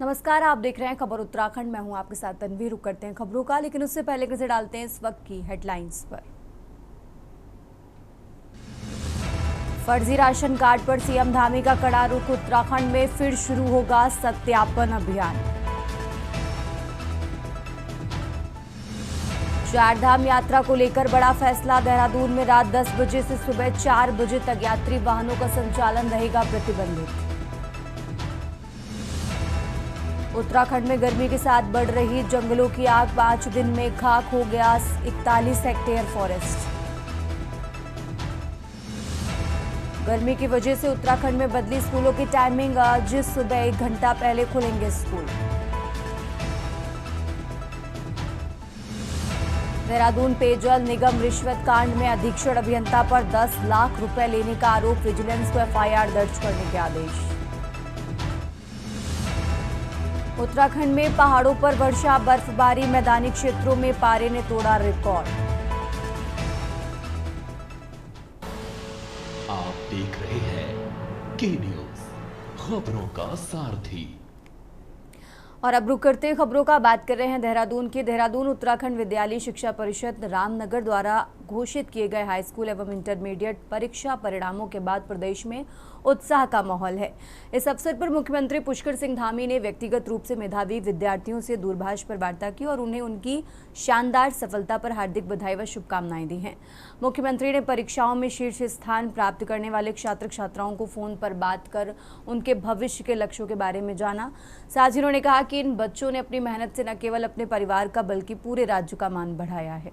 नमस्कार, आप देख रहे हैं खबर उत्तराखंड। मैं हूं आपके साथ तन्वी। रुक करते हैं खबरों का, लेकिन उससे पहले नजर डालते हैं इस वक्त की हेडलाइंस पर। फर्जी राशन कार्ड पर सीएम धामी का कड़ा रुख। उत्तराखंड में फिर शुरू होगा सत्यापन अभियान। चारधाम यात्रा को लेकर बड़ा फैसला। देहरादून में रात 10 बजे से सुबह 4 बजे तक यात्री वाहनों का संचालन रहेगा प्रतिबंधित। उत्तराखंड में गर्मी के साथ बढ़ रही जंगलों की आग। 5 दिन में खाक हो गया 41 हेक्टेयर फॉरेस्ट। गर्मी की वजह से उत्तराखंड में बदली स्कूलों की टाइमिंग। आज सुबह 1 घंटा पहले खुलेंगे स्कूल। देहरादून पेयजल निगम रिश्वत कांड में अधीक्षण अभियंता पर 10 लाख रुपए लेने का आरोप। विजिलेंस को एफआईआर दर्ज करने के आदेश। उत्तराखंड में पहाड़ों पर वर्षा, बर्फबारी। मैदानी क्षेत्रों में पारे ने तोड़ा रिकॉर्ड। आप देख रहे हैं के न्यूज, खबरों का सारथी। और अब रुक करते हैं खबरों का। बात कर रहे हैं देहरादून की। देहरादून उत्तराखंड विद्यालय शिक्षा परिषद रामनगर द्वारा घोषित किए गए हाई स्कूल एवं इंटरमीडिएट परीक्षा परिणामों के बाद प्रदेश में उत्साह का माहौल है। इस अवसर पर मुख्यमंत्री पुष्कर सिंह धामी ने व्यक्तिगत रूप से मेधावी विद्यार्थियों से दूरभाष पर वार्ता की और उन्हें उनकी शानदार सफलता पर हार्दिक बधाई व शुभकामनाएं दी हैं। मुख्यमंत्री ने परीक्षाओं में शीर्ष स्थान प्राप्त करने वाले छात्र छात्राओं को फोन पर बात कर उनके भविष्य के लक्ष्यों के बारे में जाना। साथ ही उन्होंने कहा कि इन बच्चों ने अपनी मेहनत से न केवल अपने परिवार का बल्कि पूरे राज्य का मान बढ़ाया है।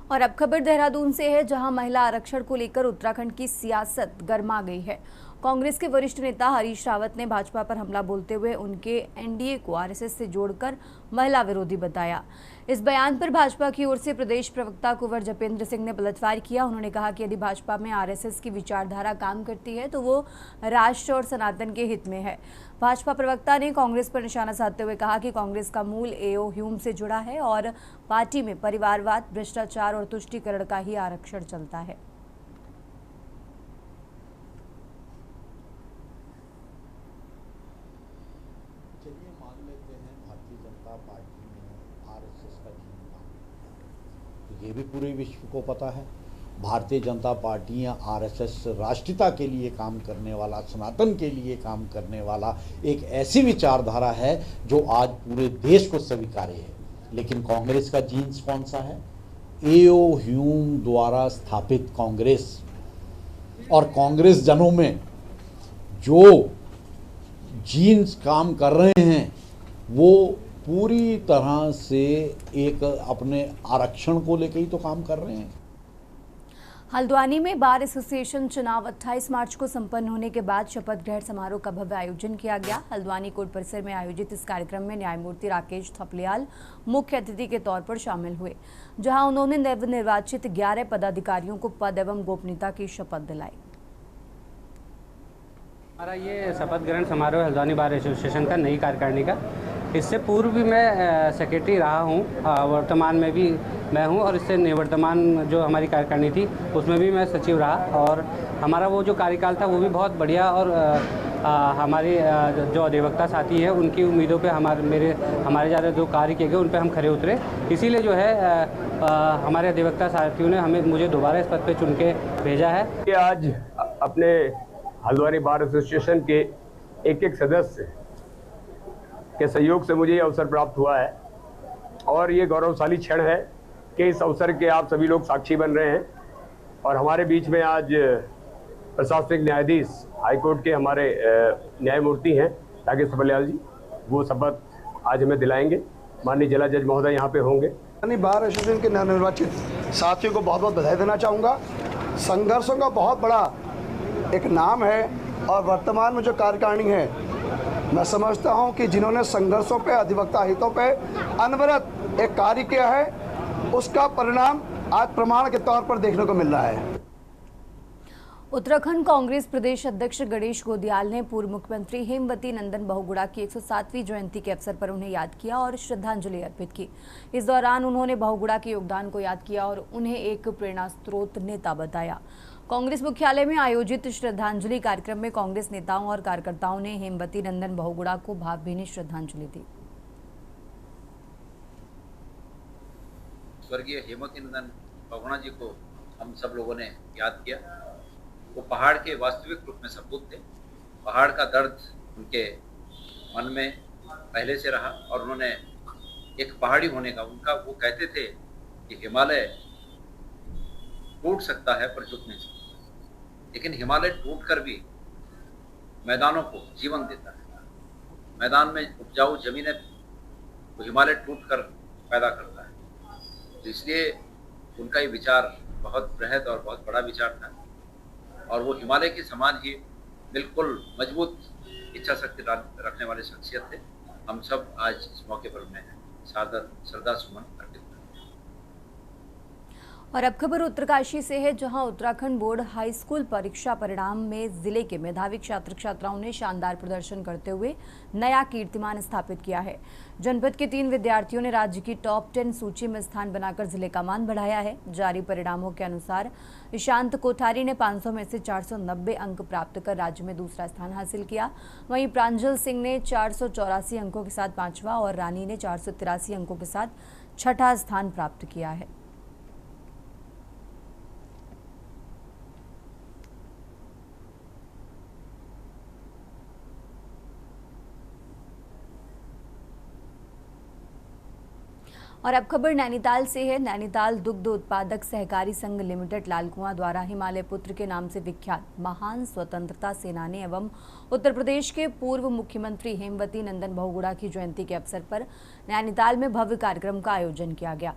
और अब खबर देहरादून से है, जहां महिला आरक्षण को लेकर उत्तराखंड की सियासत गर्मा गई है। कांग्रेस के वरिष्ठ नेता हरीश रावत ने भाजपा पर हमला बोलते हुए उनके एनडीए को आरएसएस से जोड़कर महिला विरोधी बताया। इस बयान पर भाजपा की ओर से प्रदेश प्रवक्ता कुंवर जपेंद्र सिंह ने पलटवार किया। उन्होंने कहा कि यदि भाजपा में आरएसएस की विचारधारा काम करती है तो वो राष्ट्र और सनातन के हित में है। भाजपा प्रवक्ता ने कांग्रेस पर निशाना साधते हुए कहा कि कांग्रेस का मूल एओ ह्यूम से जुड़ा है और पार्टी में परिवारवाद, भ्रष्टाचार और तुष्टीकरण का ही आरक्षण चलता है। चलिए मान लेते हैं भारतीय जनता पार्टी में आरएसएस का जीन काम, तो ये भी पूरे विश्व को पता है। भारतीय जनता पार्टी या आरएसएस राष्ट्रीयता के लिए काम करने वाला, सनातन के लिए काम करने वाला एक ऐसी विचारधारा है जो आज पूरे देश को स्वीकार्य है। लेकिन कांग्रेस का जीन्स कौन सा है? एओ ह्यूम द्वारा स्थापित कांग्रेस। और कांग्रेस जनों में जो जीन्स काम कर रहे हैं वो पूरी तरह से एक अपने आरक्षण को लेकर ही तो काम कर रहे हैं। हल्द्वानी में बार एसोसिएशन चुनाव 28 मार्च को संपन्न होने के बाद शपथ ग्रहण समारोह का भव्य आयोजन किया गया। हल्द्वानी कोर्ट परिसर में आयोजित इस कार्यक्रम में न्यायमूर्ति राकेश थपलियाल मुख्य अतिथि के तौर पर शामिल हुए, जहां उन्होंने नवनिर्वाचित 11 पदाधिकारियों को पद एवं गोपनीयता की शपथ दिलाई। हमारा ये शपथ ग्रहण समारोह हल्द्वानी बार एसोसिएशन का नई कार्यकारिणी का। इससे पूर्व भी मैं सेक्रेटरी रहा हूँ, वर्तमान में भी मैं हूँ, और इससे निवर्तमान जो हमारी कार्यकारिणी थी उसमें भी मैं सचिव रहा। और हमारा वो जो कार्यकाल था वो भी बहुत बढ़िया, और हमारे जो अधिवक्ता साथी हैं उनकी उम्मीदों पे हमारे ज़्यादा जो कार्य किए गए उन पे हम खरे उतरे। इसीलिए जो है हमारे अधिवक्ता साथियों ने मुझे दोबारा इस पद पे चुन के भेजा है। कि आज अपने हल्द्वानी बार एसोसिएशन के एक सदस्य के सहयोग से मुझे ये अवसर प्राप्त हुआ है, और ये गौरवशाली क्षण है कि इस अवसर के आप सभी लोग साक्षी बन रहे हैं। और हमारे बीच में आज प्रशासनिक न्यायाधीश हाईकोर्ट के हमारे न्यायमूर्ति हैं राकेश थपलियाल जी, वो शपथ आज हमें दिलाएंगे। माननीय जिला जज महोदय यहाँ पे होंगे। बार एसोसिएशन के नवनिर्वाचित साथियों को बहुत बहुत बधाई देना चाहूँगा। संघर्षों का बहुत बड़ा एक नाम है, और वर्तमान में जो कार्यकारिणी है मैं समझता हूं कि जिन्होंने संघर्षों पे, अधिवक्ता हितों पे अनवरत एक कार्य किया है, उसका परिणाम आज प्रमाण के तौर पर देखने को मिल रहा है। उत्तराखंड कांग्रेस प्रदेश अध्यक्ष गणेश गोदियाल ने पूर्व मुख्यमंत्री हेमवती नंदन बहुगुणा की 107वीं जयंती के अवसर पर उन्हें याद किया और श्रद्धांजलि अर्पित की। इस दौरान उन्होंने बहुगुणा के योगदान को याद किया और उन्हें एक प्रेरणा स्रोत नेता बताया। कांग्रेस मुख्यालय में आयोजित श्रद्धांजलि कार्यक्रम में कांग्रेस नेताओं और कार्यकर्ताओं ने हेमवती नंदन बहुगुणा को भावभीनी श्रद्धांजलि दी। स्वर्गीय हेमवती नंदन बहुगुणा जी को हम सब लोगों ने याद किया। वो पहाड़ के वास्तविक रूप में सपूत थे। पहाड़ का दर्द उनके मन में पहले से रहा और उन्होंने एक पहाड़ी होने का उनका, वो कहते थे कि हिमालय टूट सकता है पर झुक नहीं सकता, लेकिन हिमालय टूटकर भी मैदानों को जीवन देता है। मैदान में उपजाऊ जमीनें तो हिमालय टूटकर पैदा करता है। तो इसलिए उनका ये विचार बहुत बृहद और बहुत बड़ा विचार था और वो हिमालय के समान ही बिल्कुल मजबूत इच्छा शक्ति रखने वाले शख्सियत थे। हम सब आज इस मौके पर उन्हें सादर श्रद्धा सुमन अर्पित करते हैं। और अब खबर उत्तरकाशी से है, जहां उत्तराखंड बोर्ड हाई स्कूल परीक्षा परिणाम में जिले के मेधावी छात्र छात्राओं ने शानदार प्रदर्शन करते हुए नया कीर्तिमान स्थापित किया है। जनपद के 3 विद्यार्थियों ने राज्य की टॉप 10 सूची में स्थान बनाकर जिले का मान बढ़ाया है। जारी परिणामों के अनुसार ईशांत कोठारी ने 500 में से 490 अंक प्राप्त कर राज्य में दूसरा स्थान हासिल किया। वहीं प्रांजल सिंह ने 484 अंकों के साथ 5वां और रानी ने 483 अंकों के साथ 6ठा स्थान प्राप्त किया है। और अब खबर नैनीताल से है। नैनीताल दुग्ध उत्पादक सहकारी संघ लिमिटेड लालकुआं द्वारा हिमालय पुत्र के नाम से विख्यात महान स्वतंत्रता सेनानी एवं उत्तर प्रदेश के पूर्व मुख्यमंत्री हेमवती नंदन बहुगुणा की जयंती के अवसर पर नैनीताल में भव्य कार्यक्रम का आयोजन किया गया।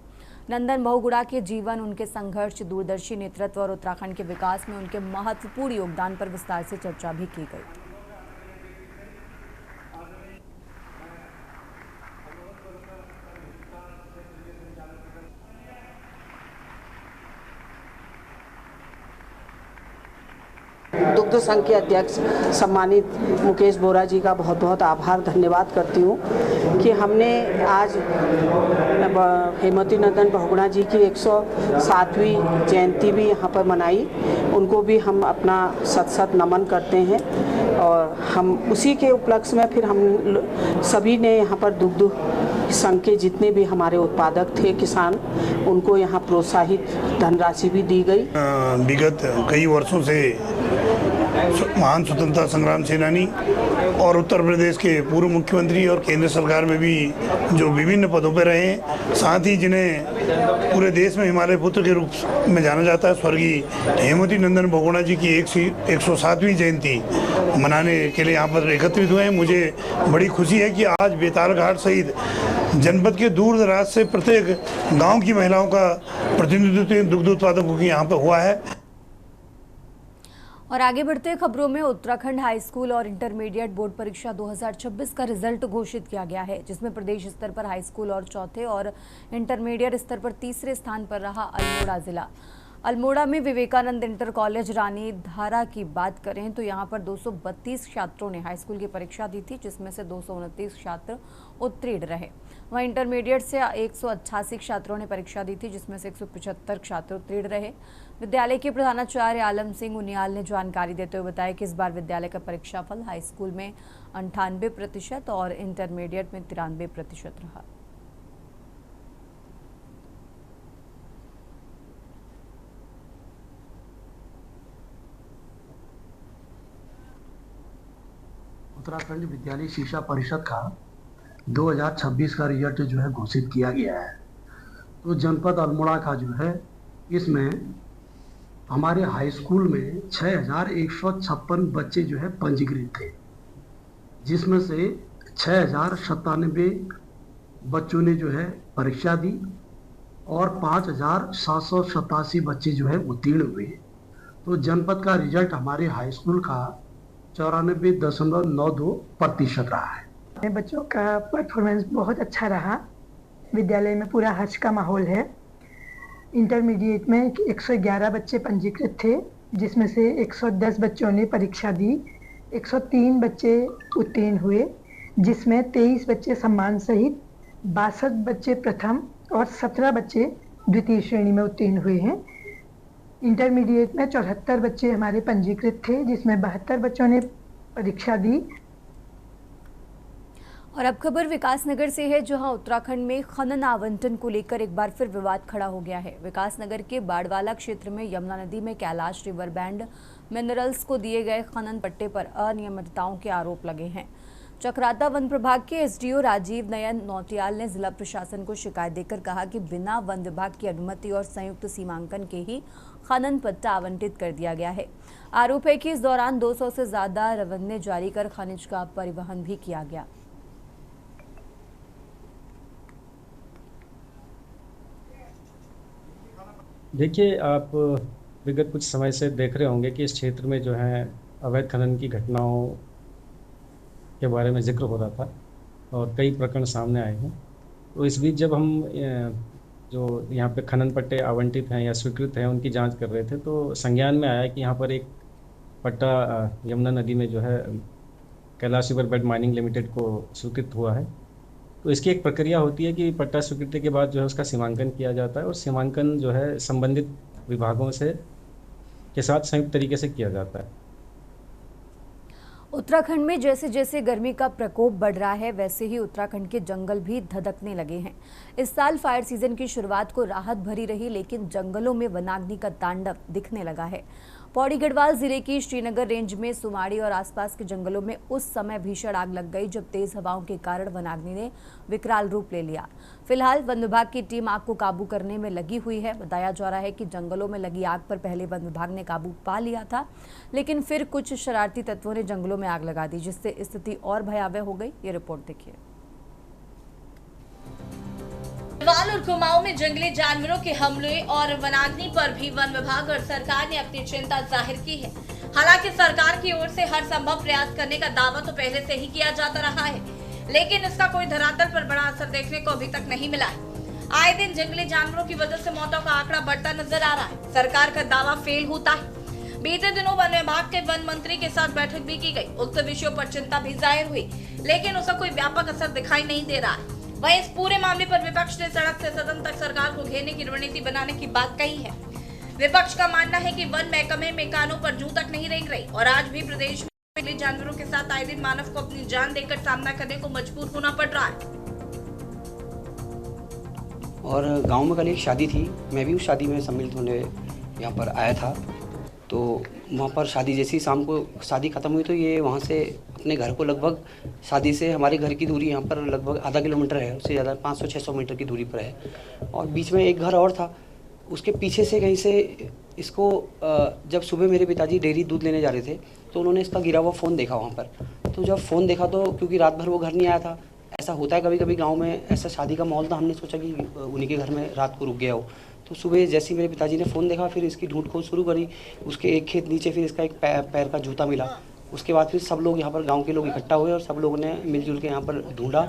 नंदन बहुगुणा के जीवन, उनके संघर्ष, दूरदर्शी नेतृत्व और उत्तराखंड के विकास में उनके महत्वपूर्ण योगदान पर विस्तार से चर्चा भी की गई। दुग्ध संघ के अध्यक्ष सम्मानित मुकेश बोरा जी का बहुत बहुत आभार धन्यवाद करती हूँ कि हमने आज हेमवती नंदन बहुगुणा जी की 107वीं जयंती भी यहाँ पर मनाई। उनको भी हम अपना सत नमन करते हैं और हम उसी के उपलक्ष्य में फिर हम सभी ने यहाँ पर दुग्ध संघ के जितने भी हमारे उत्पादक थे किसान, उनको यहाँ प्रोत्साहित धनराशि भी दी गई। विगत कई वर्षों से महान स्वतंत्रता संग्राम सेनानी और उत्तर प्रदेश के पूर्व मुख्यमंत्री और केंद्र सरकार में भी जो विभिन्न पदों पर रहे, साथ ही जिन्हें पूरे देश में हिमालय पुत्र के रूप में जाना जाता है, स्वर्गीय हेमवती नंदन बहुगुणा जी की 107वीं जयंती मनाने के लिए यहाँ पर एकत्रित हुए हैं। मुझे बड़ी खुशी है कि आज बेताल घाट सहित जनपद के दूर दराज से प्रत्येक गांव की महिलाओं का प्रतिनिधित्व दुग्ध उत्पादकों की यहाँ पर हुआ है। और आगे बढ़ते खबरों में, उत्तराखंड हाई स्कूल और इंटरमीडिएट बोर्ड परीक्षा 2026 का रिजल्ट घोषित किया गया है, जिसमें प्रदेश स्तर पर हाई स्कूल और चौथे और इंटरमीडिएट स्तर पर तीसरे स्थान पर रहा अल्मोड़ा जिला। अल्मोड़ा में विवेकानंद इंटर कॉलेज रानी धारा की बात करें तो यहां पर 232 छात्रों ने हाई स्कूल की परीक्षा दी थी, जिसमें से 229 छात्र उत्तीर्ण रहे। वहीं इंटरमीडिएट से 188 छात्रों ने परीक्षा दी थी, जिसमें से 175 छात्र उत्तीर्ण रहे। विद्यालय के प्रधानाचार्य आलम सिंह उनियाल ने जानकारी देते हुए बताया कि इस बार विद्यालय का परीक्षाफल हाई स्कूल में 98% और इंटरमीडिएट में 93% रहा। उत्तराखंड विद्यालय शिक्षा परिषद का 2026 का रिजल्ट जो है घोषित किया गया है। तो जनपद अल्मोड़ा का जो है, इसमें हमारे हाई स्कूल में 6156 बच्चे जो है पंजीकृत थे, जिसमें से 6097 बच्चों ने जो है परीक्षा दी और 5787 बच्चे जो है उत्तीर्ण हुए। तो जनपद का रिजल्ट हमारे हाई स्कूल का 94.92% रहा है। बच्चों का परफॉर्मेंस बहुत अच्छा रहा। विद्यालय में पूरा हर्ष का माहौल है। इंटरमीडिएट में 111 बच्चे पंजीकृत थे, जिसमें से 110 बच्चों ने परीक्षा दी। 103 बच्चे उत्तीर्ण हुए, जिसमें 23 बच्चे सम्मान सहित, 62 बच्चे प्रथम और 17 बच्चे द्वितीय श्रेणी में उत्तीर्ण हुए हैं। इंटरमीडिएट में 74 बच्चे हमारे पंजीकृत थे, जिसमें 72 बच्चों ने परीक्षा दी। और अब खबर विकासनगर से है, जहां उत्तराखंड में खनन आवंटन को लेकर एक बार फिर विवाद खड़ा हो गया है। विकासनगर के बाड़वाला क्षेत्र में यमुना नदी में कैलाश रिवर बैंड मिनरल्स को दिए गए खनन पट्टे पर अनियमितताओं के आरोप लगे हैं। चक्राता वन प्रभाग के एसडीओ राजीव नयन नौटियाल ने जिला प्रशासन को शिकायत देकर कहा कि बिना वन विभाग की अनुमति और संयुक्त सीमांकन के ही खनन पट्टा आवंटित कर दिया गया है। आरोप है कि इस दौरान 200 से ज्यादा रवन्य जारी कर खनिज का परिवहन भी किया गया। देखिए, आप विगत कुछ समय से देख रहे होंगे कि इस क्षेत्र में जो है अवैध खनन की घटनाओं के बारे में जिक्र हो रहा था और कई प्रकरण सामने आए हैं। तो इस बीच जब हम जो यहाँ पे खनन पट्टे आवंटित हैं या स्वीकृत हैं उनकी जांच कर रहे थे, तो संज्ञान में आया कि यहाँ पर एक पट्टा यमुना नदी में जो है Kailash river bed mining limited को स्वीकृत हुआ है। तो इसकी एक प्रक्रिया होती है कि पट्टा स्वीकृति के बाद जो है उसका सीमांकन किया जाता है और सीमांकन जो है संबंधित विभागों से के साथ संयुक्त तरीके से किया जाता है। उत्तराखंड में जैसे जैसे गर्मी का प्रकोप बढ़ रहा है, वैसे ही उत्तराखंड के जंगल भी धधकने लगे हैं। इस साल फायर सीजन की शुरुआत को राहत भरी रही, लेकिन जंगलों में वनाग्नि का तांडव दिखने लगा है। पौड़ी गढ़वाल जिले की श्रीनगर रेंज में सुमाड़ी और आसपास के जंगलों में उस समय भीषण आग लग गई जब तेज हवाओं के कारण वनाग्नि ने विकराल रूप ले लिया। फिलहाल वन विभाग की टीम आग को काबू करने में लगी हुई है। बताया जा रहा है कि जंगलों में लगी आग पर पहले वन विभाग ने काबू पा लिया था, लेकिन फिर कुछ शरारती तत्वों ने जंगलों में आग लगा दी, जिससे स्थिति और भयावह हो गई। ये रिपोर्ट देखिए। गढ़वाल और कुमाऊं में जंगली जानवरों के हमले और वनाग्नि पर भी वन विभाग और सरकार ने अपनी चिंता जाहिर की है। हालांकि सरकार की ओर से हर संभव प्रयास करने का दावा तो पहले से ही किया जाता रहा है, लेकिन इसका कोई धरातल पर बड़ा असर देखने को अभी तक नहीं मिला है। आए दिन जंगली जानवरों की वजह से मौतों का आंकड़ा बढ़ता नजर आ रहा है। सरकार का दावा फेल होता है। बीते दिनों वन विभाग के वन मंत्री के साथ बैठक भी की गई। उक्त विषयों पर चिंता भी जाहिर हुई, लेकिन उसका कोई व्यापक असर दिखाई नहीं दे रहा है। वहीं इस पूरे मामले पर विपक्ष ने सड़क से सदन तक सरकार को घेरने की रणनीति बनाने की बात कही है। विपक्ष का मानना है कि वन महकमे में कानों पर जूं तक नहीं रेंग रही और आज भी प्रदेश में जंगली जानवरों के साथ आए दिन मानव को अपनी जान देकर सामना करने को मजबूर होना पड़ रहा है। और गांव में कल एक शादी थी, मैं भी उस शादी में सम्मिलित होने यहाँ पर आया था। तो वहाँ पर शादी जैसी शाम को शादी ख़त्म हुई तो ये वहाँ से अपने घर को लगभग शादी से हमारे घर की दूरी यहाँ पर लगभग आधा किलोमीटर है, उससे ज़्यादा 500-600 मीटर की दूरी पर है। और बीच में एक घर और था, उसके पीछे से कहीं से इसको जब सुबह मेरे पिताजी डेयरी दूध लेने जा रहे थे तो उन्होंने इसका गिरा हुआ फ़ोन देखा वहाँ पर। तो जब फ़ोन देखा तो क्योंकि रात भर वो घर नहीं आया था, ऐसा होता है कभी कभी गाँव में, ऐसा शादी का माहौल था, हमने सोचा कि उन्हीं के घर में रात को रुक गया हो। तो सुबह जैसे ही मेरे पिताजी ने फ़ोन देखा फिर इसकी ढूंढ खोज शुरू करी। उसके एक खेत नीचे फिर इसका एक पैर का जूता मिला। उसके बाद फिर सब लोग यहाँ पर गांव के लोग इकट्ठा हुए और सब लोगों ने मिलजुल के यहाँ पर ढूंढा।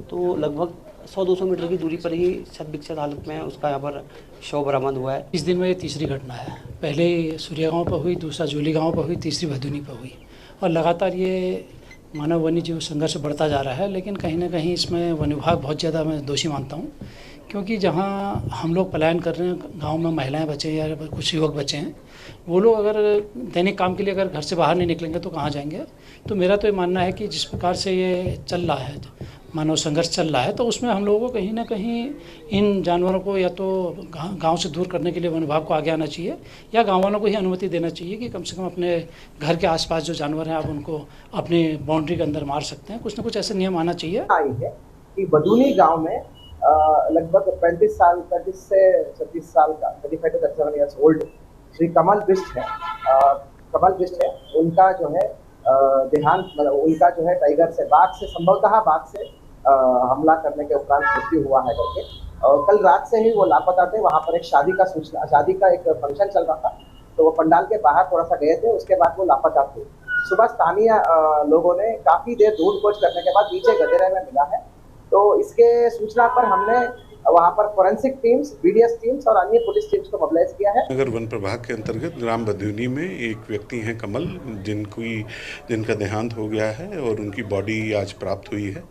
तो लगभग 100-200 मीटर की दूरी पर ही क्षत हालत में उसका यहाँ पर शव बरामद हुआ है। इस दिन में ये तीसरी घटना है। पहले सूर्या गाँव पर हुई, दूसरा जोली गाँव पर हुई, तीसरी भदुनी पर हुई और लगातार ये मानव वन्य जीव संघर्ष बढ़ता जा रहा है। लेकिन कहीं ना कहीं इसमें वन विभाग बहुत ज़्यादा मैं दोषी मानता हूँ, क्योंकि जहाँ हम लोग पलायन कर रहे हैं, गांव में महिलाएं बचे हैं या कुछ युवक बचे हैं, वो लोग अगर दैनिक काम के लिए अगर घर से बाहर नहीं निकलेंगे तो कहाँ जाएंगे। तो मेरा तो ये मानना है कि जिस प्रकार से ये चल रहा है, मानव संघर्ष चल रहा है, तो उसमें हम लोगों को कहीं ना कहीं इन जानवरों को या तो गांव से दूर करने के लिए वन विभाग को आगे आना चाहिए या गाँव वालों को ही अनुमति देना चाहिए कि कम से कम अपने घर के आसपास जो जानवर हैं आप उनको अपने बाउंड्री के अंदर मार सकते हैं। कुछ ना कुछ ऐसे नियम आना चाहिए। आई है कि भदुनी गाँव में लगभग 35 से 36 साल का 35 to 37 years old Shri Kamal Bisht है। उनका जो है देहांत, मतलब उनका जो है टाइगर से, बाघ से, संभवतः बाघ से हमला करने के उपरांत मृत्यु हुआ है करके। और कल रात से ही वो लापता थे। वहाँ पर एक शादी का एक फंक्शन चल रहा था, तो वो पंडाल के बाहर थोड़ा सा गए थे, उसके बाद वो लापता थे। सुबह स्थानीय लोगों ने काफी देर ढूंढ खोज करने के बाद नीचे गधेरे में मिला है। तो इसके सूचना पर हमने वहाँ पर फोरेंसिक टीम्स, बीडीएस टीम्स और अन्य पुलिस टीम्स को मोबिलाइज किया है। नगर वन प्रभाग के अंतर्गत ग्राम बद्यूनी में एक व्यक्ति हैं कमल, जिनका देहांत हो गया है और उनकी बॉडी आज प्राप्त हुई है।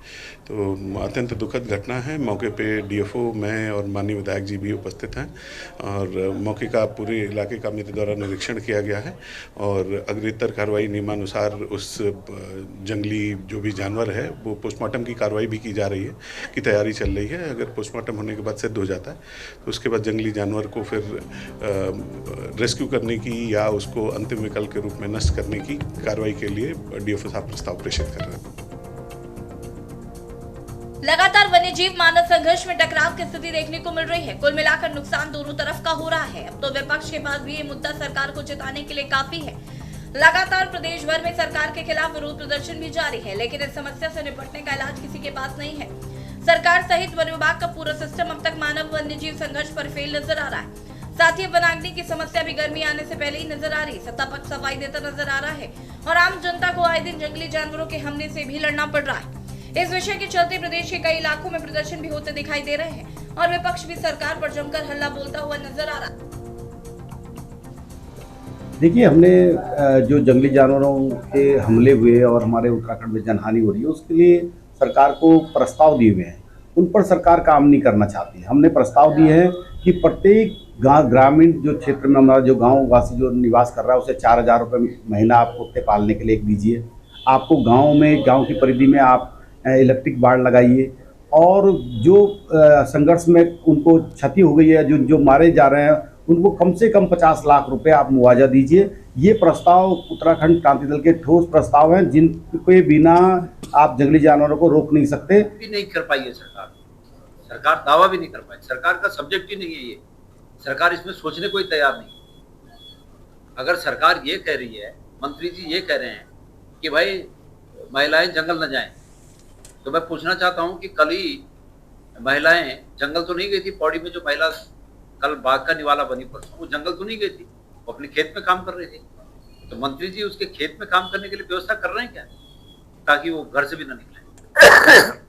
तो अत्यंत दुखद घटना है। मौके पे डीएफओ, मैं और माननीय विधायक जी भी उपस्थित हैं और मौके का पूरे इलाके का मेरे द्वारा निरीक्षण किया गया है और अग्रेतर कार्रवाई नियमानुसार उस जंगली जो भी जानवर है वो पोस्टमार्टम की कार्रवाई भी की जा रही है, की तैयारी चल रही है। अगर पोस्टमार्टम होने के बाद सिद्ध हो जाता है तो उसके बाद जंगली जानवर को फिर रेस्क्यू करने की या उसको अंतिम विकल्प के रूप में नष्ट करने की कार्रवाई के लिए डीएफओ साहब प्रस्ताव प्रेषित कर रहे हैं। लगातार वन्यजीव मानव संघर्ष में टकराव की स्थिति देखने को मिल रही है। कुल मिलाकर नुकसान दोनों तरफ का हो रहा है। अब तो विपक्ष के पास भी ये मुद्दा सरकार को चिताने के लिए काफी है। लगातार प्रदेश भर में सरकार के खिलाफ विरोध प्रदर्शन भी जारी है, लेकिन इस समस्या से निपटने का इलाज किसी के पास नहीं है। सरकार सहित वन विभाग का पूरा सिस्टम अब तक मानव वन्यजीव संघर्ष पर फेल नजर आ रहा है। साथ ही वनाग्नि की समस्या भी गर्मी आने से पहले ही नजर आ रही। सत्ता पक्ष सफाई देता नजर आ रहा है और आम जनता को आए दिन जंगली जानवरों के हमले से भी लड़ना पड़ रहा है। इस विषय के चलते प्रदेश के कई इलाकों में प्रदर्शन भी होते दिखाई दे रहे हैं और विपक्ष भी सरकार पर जमकर हल्ला बोलता हुआ नजर आ रहा है। देखिए, हमने जो जंगली जानवरों के हमले हुए और हमारे उत्तराखंड में जनहानि हो रही है उसके लिए सरकार को प्रस्ताव दिए हुए हैं। उन पर सरकार काम नहीं करना चाहती। हमने प्रस्ताव दिए हैं कि प्रत्येक ग्रामीण जो क्षेत्र में हमारा जो गाँव वासी जो निवास कर रहा है उसे 4,000 रुपये महीना आप कुत्ते पालने के लिए एक दीजिए। आपको गाँव की परिधि में आप इलेक्ट्रिक बाड़ लगाइए और जो संघर्ष में उनको क्षति हो गई है, जो मारे जा रहे हैं उनको कम से कम 50 लाख रुपए आप मुआवजा दीजिए। ये प्रस्ताव उत्तराखंड क्रांति दल के ठोस प्रस्ताव हैं जिनके बिना आप जंगली जानवरों को रोक नहीं सकते। भी नहीं कर पाई है सरकार दावा भी नहीं कर पाई। सरकार का सब्जेक्ट ही नहीं है ये। सरकार इसमें सोचने को ही तैयार नहीं। अगर सरकार ये कह रही है, मंत्री जी ये कह रहे हैं कि भाई महिलाएं जंगल न जाएं, तो मैं पूछना चाहता हूं कि कल ही महिलाएं जंगल तो नहीं गई थी। पौड़ी में जो महिला कल बाघ का निवाला बनी परसों, वो जंगल तो नहीं गई थी, वो अपने खेत में काम कर रही थी। तो मंत्री जी उसके खेत में काम करने के लिए व्यवस्था कर रहे हैं क्या, ताकि वो घर से भी ना निकले?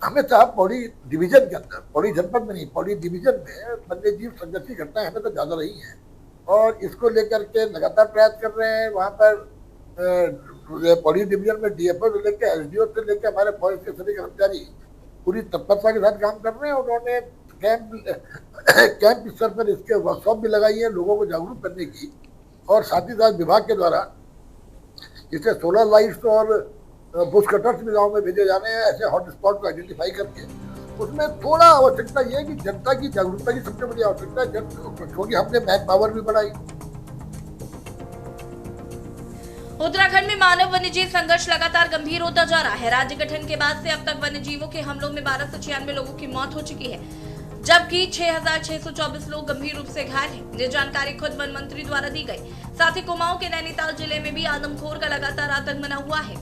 हमें साहब पौड़ी डिवीजन के अंदर, पौड़ी जनपद में नहीं, पौड़ी डिवीजन में वन्यजीव संघर्ष की घटनाएं हमें तो ज्यादा रही हैं और इसको लेकर के लगातार प्रयास कर रहे हैं। वहाँ पर पौड़ी डिवीजन में डीएफओ से लेकर एसडीओ से लेकर हमारे फॉरेस्ट के सभी कर्मचारी पूरी तत्परता के साथ काम कर रहे हैं। उन्होंने कैंप स्तर पर इसके वर्कशॉप भी लगाई है लोगों को जागरूक करने की, और साथ ही साथ विभाग के द्वारा जिससे सोलर लाइट्स और बुश कटर्स भी गाँव में भेजे जाने हैं, ऐसे हॉट स्पॉट को आइडेंटिफाई करके। उसमें थोड़ा आवश्यकता ये है कि जनता की जागरूकता की सबसे बड़ी आवश्यकता है, क्योंकि हमने मैन पावर भी बढ़ाई। उत्तराखंड में मानव वन्यजीव संघर्ष लगातार गंभीर होता जा रहा है। राज्य गठन के बाद से अब तक वन्यजीवों के हमलों में 1296 लोगों की मौत हो चुकी है, जबकि 6,624 लोग गंभीर रूप से घायल हैं। ये जानकारी खुद वन मंत्री द्वारा दी गई। साथ ही कुमाऊं के नैनीताल जिले में भी आदमखोर का लगातार आतंक बना हुआ है।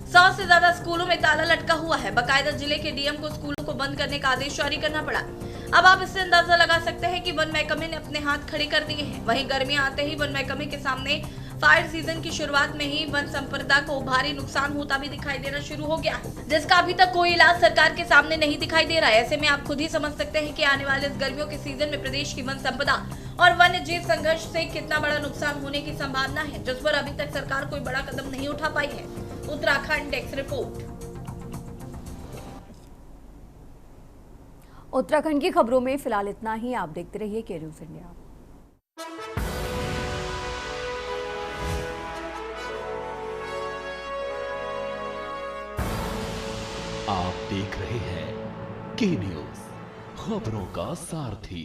100 से ज्यादा स्कूलों में ताला लटका हुआ है। बाकायदा जिले के डीएम को स्कूलों को बंद करने का आदेश जारी करना पड़ा। अब आप इससे अंदाजा लगा सकते हैं कि वन महकमे ने अपने हाथ खड़े कर दिए हैं। वहीं गर्मियां आते ही वन महकमे के सामने फायर सीजन की शुरुआत में ही वन संपदा को भारी नुकसान होता भी दिखाई देना शुरू हो गया है, जिसका अभी तक कोई इलाज सरकार के सामने नहीं दिखाई दे रहा है। ऐसे में आप खुद ही समझ सकते हैं कि आने वाले इस गर्मियों के सीजन में प्रदेश की वन संपदा और वन्य जीव संघर्ष से कितना बड़ा नुकसान होने की संभावना है, जिस पर अभी तक सरकार कोई बड़ा कदम नहीं उठा पाई है। Uttarakhand desk report. उत्तराखंड की खबरों में फिलहाल इतना ही। आप देखते रहिए के न्यूज़ इंडिया। आप देख रहे हैं के न्यूज़, खबरों का सारथी।